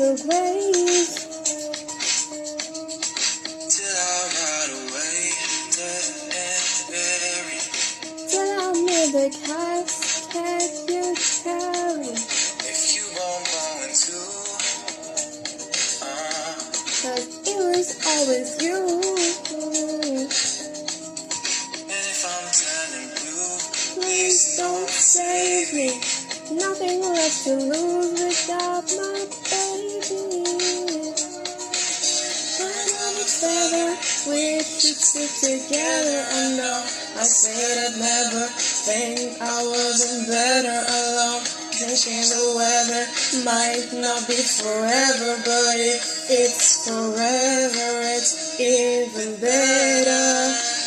your grave. Till I'm right away, dead and buried. Till I'm in the casket you carry. If you won't go into, 'Cause it was always you. and if I'm turning blue, Please don't save me. Nothing left to lose without my baby. Another feather, we should stick together. I know I said I'd never think I wasn't better alone. Thinking the weather might not be forever, but if it's forever, it's even better.